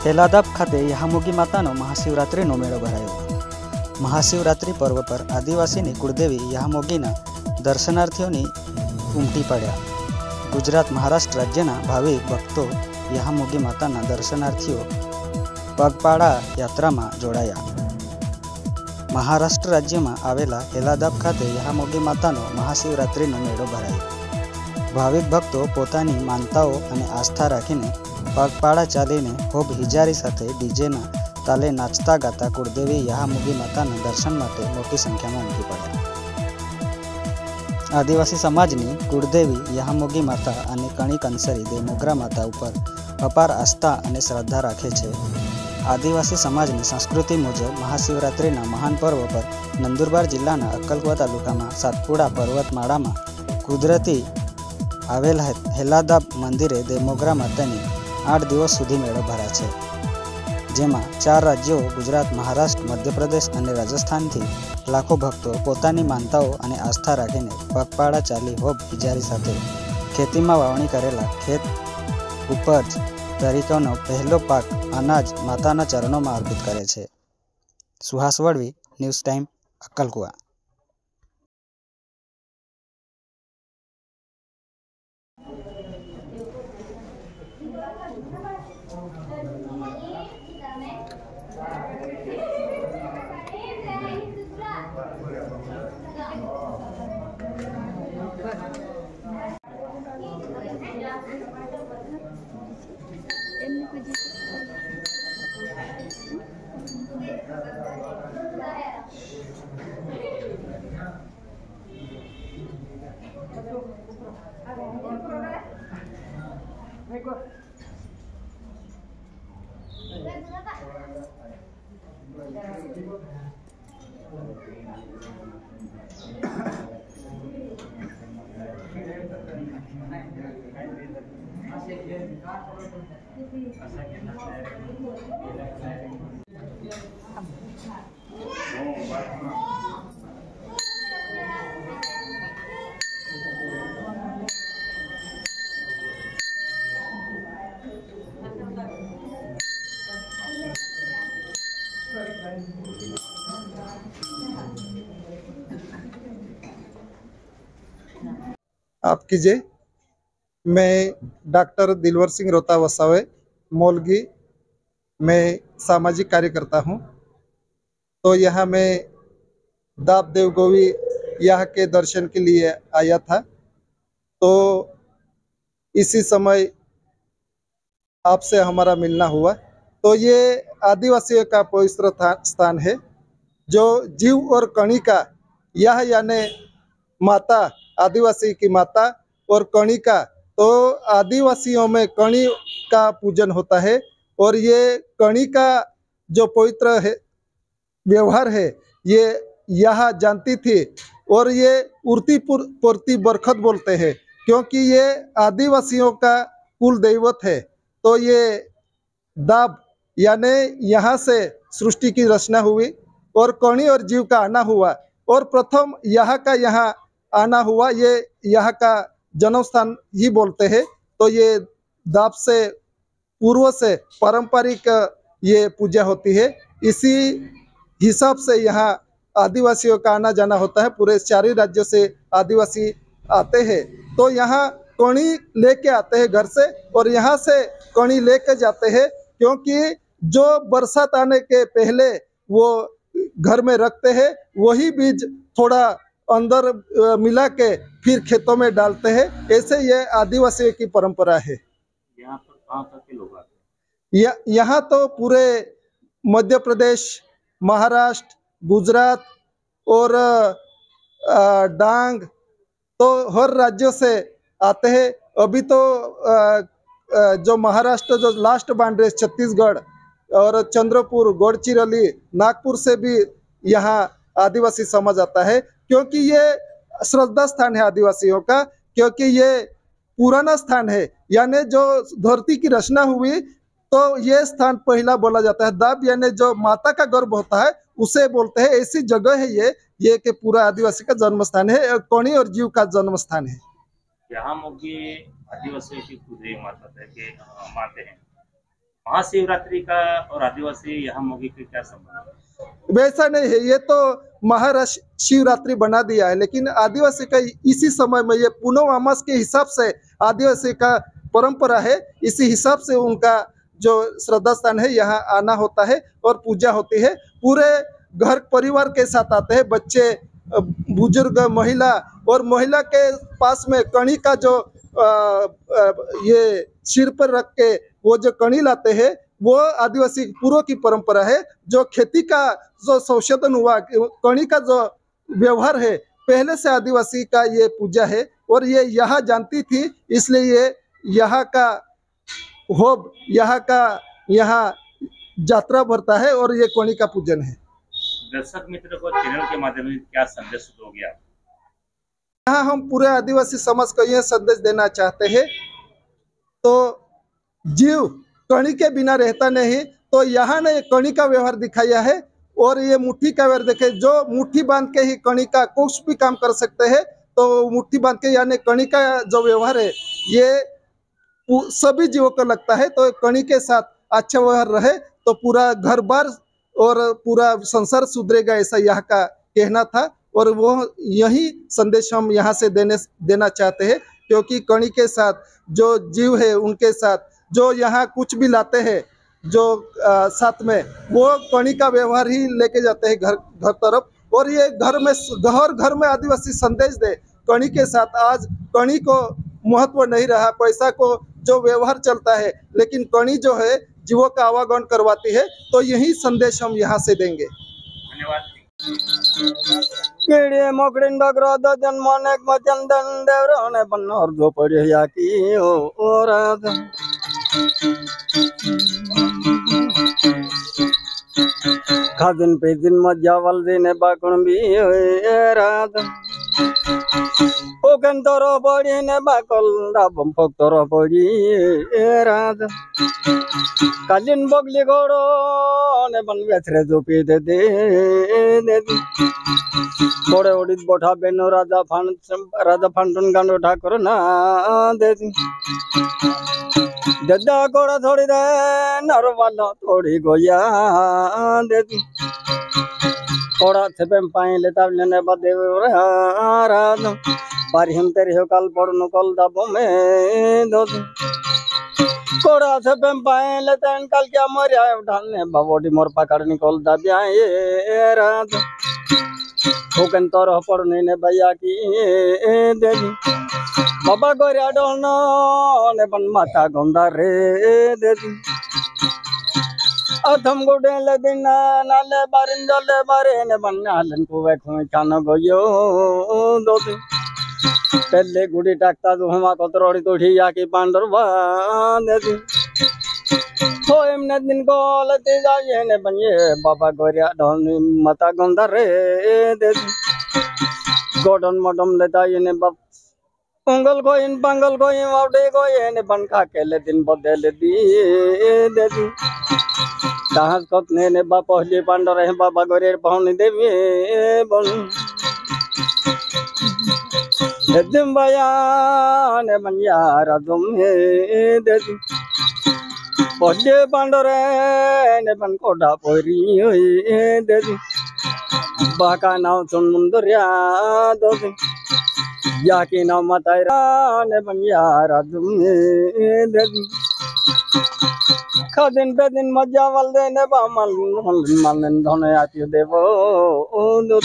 हेलादाब खाते યામોગી માતાનો મહાશિવરાત્રિનો મેળો ભરાયો। મહાશિવરાત્રિ પર્વ પર આદિવાસીની કુળદેવી યામોગીના દર્શનાર્થીઓની ઉમટી પડ્યા। ગુજરાત મહારાષ્ટ્ર રાજ્યના ભાવિક ભક્તો યામોગી માતાના દર્શનાર્થીઓ પગપાળા યાત્રામાં જોડાયા। મહારાષ્ટ્ર રાજ્યમાં આવેલા હેલાદાબ ખાતે યામોગી માતાનો મહાશિવરાત્રિનો મેળો ભરાયો। ભાવિક ભક્તો પોતાની માનતાઓ અને આસ્થા રાખીને પગપાળા ચાલીને ખૂબ હિજારી સાથે ડીજેના તાલે નાચતા ગાતા કુળદેવી યામોગી માતાના દર્શન માટે મોટી સંખ્યામાં ઉમટી પડ્યા। આદિવાસી સમાજની કુળદેવી યામોગી માતા અને કણિક અંસરી દેમોગરા માતા ઉપર અપાર આસ્થા અને શ્રદ્ધા રાખે છે। આદિવાસી સમાજની સંસ્કૃતિ મુજબ મહાશિવરાત્રિના મહાન પર્વ પર નંદુરબાર જિલ્લાના અક્કલકુવા તાલુકામાં સાતપુડા પર્વતમાળામાં કુદરતી આવેલ હેલાદાબ મંદિરે દેમોગરા માતાની 8 દિવસ સુધી મેળો ભરાશે, જેમાં 4 રાજ્યો ગુજરાત, મહારાષ્ટ્ર, મધ્યપ્રદેશ અને રાજસ્થાનથી લાખો ભક્તો પોતાની માનતાઓ અને આસ્થા રાખીને પગપાળા ચાલી હોબ હિજારી સાથે ખેતીમાં વાવણી કરેલા ખેત ઉપજ તરીકેનો પહેલો પાક અનાજ માતાના ચરણોમાં અર્પિત કરે છે। સુહાસ વળવી, ન્યૂઝ ટાઈમ, અક્કલકુવા। आपकी जय। मैं डॉक्टर दिलवर सिंह रोता वसावे मोलगी में सामाजिक कार्यकर्ता हूँ। तो यहाँ मैं दाब देवगोवी यहाँ के दर्शन के लिए आया था। तो इसी समय आपसे हमारा मिलना हुआ। तो ये आदिवासियों का पवित्र स्थान है, जो जीव और कणिका यह यानी माता, आदिवासी की माता और कणिका, तो आदिवासियों में कणी का पूजन होता है। और ये कणी का जो पवित्र है व्यवहार है, ये यहाँ जानती थी। और ये उर्ती पुर्ती बरखत बोलते हैं, क्योंकि ये आदिवासियों का कुल दैवत है। तो ये दाब यानी यहाँ से सृष्टि की रचना हुई और कणी और जीव का आना हुआ, और प्रथम यहाँ का यहाँ आना हुआ। ये यहाँ का जन्म स्थान ही बोलते हैं। तो ये दाब से पूर्व से पारंपरिक ये पूजा होती है। इसी हिसाब से यहाँ आदिवासियों का आना जाना होता है। पूरे 4 राज्यों से आदिवासी आते हैं। तो यहाँ कणी लेके आते हैं घर से, और यहाँ से कणी लेके जाते हैं, क्योंकि जो बरसात आने के पहले वो घर में रखते हैं, वही बीज थोड़ा अंदर मिला के फिर खेतों में डालते हैं। ऐसे ये आदिवासियों की परंपरा है। यहाँ पर कहाँ तक के लोग आते हैं? यहाँ तो पूरे मध्य प्रदेश, महाराष्ट्र, गुजरात और डांग, तो हर राज्यों से आते हैं। अभी तो जो महाराष्ट्र जो लास्ट बाउंड्री छत्तीसगढ़ और चंद्रपुर, गढ़चिरौली, नागपुर से भी यहाँ आदिवासी समाज आता है, क्योंकि ये श्रद्धा स्थान है आदिवासियों का। क्योंकि ये पुराना स्थान है, यानी जो धरती की रचना हुई, तो ये स्थान पहला बोला जाता है। दाब यानी जो माता का गर्भ होता है, उसे बोलते हैं। ऐसी जगह है ये कि पूरा आदिवासी का जन्म स्थान है, कणी और जीव का जन्म स्थान है। यहाँ मोगी आदिवासियों की कुलदेवी माता है कि माते हैं। महाशिवरात्रि का और आदिवासी यहाँ मोगी के क्या संबंध है? वैसा नहीं है, ये तो महाशिवरात्रि बना दिया है, लेकिन आदिवासी का इसी समय में ये पूनम अमास के हिसाब से आदिवासी का परंपरा है। इसी हिसाब से उनका जो श्रद्धा स्थान है यहाँ आना होता है और पूजा होती है। पूरे घर परिवार के साथ आते हैं, बच्चे, बुजुर्ग, महिला, और महिला के पास में कणी का जो ये सिर पर रख के वो जो कणी लाते हैं वो आदिवासी पूर्व की परंपरा है। जो खेती का जो संशोधन हुआ, कणी का जो व्यवहार है, पहले से आदिवासी का ये पूजा है और ये यहाँ जानती थी, इसलिए ये यहाँ का होब, यहाँ यात्रा भरता है और ये कणी का पूजन है। दर्शक मित्र को चैनल के माध्यम से क्या संदेश दोगे आप? यहाँ हम पूरे आदिवासी समाज को यह संदेश देना चाहते हैं, तो जीव कणी के बिना रहता नहीं, तो यहाँ ने कणी का व्यवहार दिखाया है और ये मुट्ठी का व्यवहार देखे, जो मुट्ठी बांध के ही कणी का कुछ भी काम कर सकते हैं, तो मुट्ठी बांध के यानी कणी का जो व्यवहार है ये सभी जीवों को लगता है। तो कणी के साथ अच्छा व्यवहार रहे तो पूरा घर बार और पूरा संसार सुधरेगा, ऐसा यहाँ का कहना था और वो यही संदेश हम यहाँ से देना चाहते हैं। क्योंकि कणी के साथ जो जीव है उनके साथ जो यहाँ कुछ भी लाते हैं जो साथ में, वो कणी का व्यवहार ही लेके जाते हैं घर तरफ। और ये घर में आदिवासी संदेश दे, कणी के साथ आज कणी को महत्व नहीं रहा, पैसा को जो व्यवहार चलता है, लेकिन कणी जो है जीवों का आवागमन करवाती है। तो यही संदेश हम यहाँ से देंगे। धन्यवाद। केड़े मोकड़िन बगरोद जन्मोनेक मचंदन देवरोने बनोर जो पड़िया की और खादिन पे दिन मजावल देने बाकण भी रात ओकन तोरो पड़ी ने बाकल डाबम फक तोरो पड़ी रात कालिन बगली गोड़ो ने बन बेथरे जो पी दे थोड़े उड़ीद बोठा बेनो राजा फांटन गांडो ठाकुर ना दे दद्दा कोड़ा थोड़ी दे नरवाला थोड़ी गोया दे कोड़ा थेपे पाए लेता लेने बदे रात बारी हम तेरे हो कल पड़नु कल दाबो में दो कोड़ा थेपे पाए लेता कल क्या मरिया उठाने बाबोडी मोर पकड़ निकल दाबिया ये रात होकन तोर पड़ने ने भैया की दे बाबा गोरिया डोनो ने बन माता गोंदा रे दे अथम गुडे ले दिन नाले बारिंदले बारे ने बन नालन को वे खोई खानो गयो दो पहले गुडी टाकता जो हमा कोतरोड़ी तो ठिया की पांडरवा दे हो एमने दिन को लते जाए ने बनिए बाबा गोरिया डोनी माता गोंदा रे दे गोडन मडम लेता ये ने बाप पंगल को इन वाडे को ये ने बन खा के ले दिन बदले दी दे कहाँ कतने ने बाप पहले पांडर है बाबा गोरिया पहुनी देवी बन दिन बया ने बनिया राजुम है दे पहले पांडरे ने बन कोडा पोरी दे बाका नाव सुन मुंदरिया दो या की नाव मतायरा ने बन यारा तुमने दे खादिन पे दिन मजा वाल दे ने बा मन धोने आती देवो दो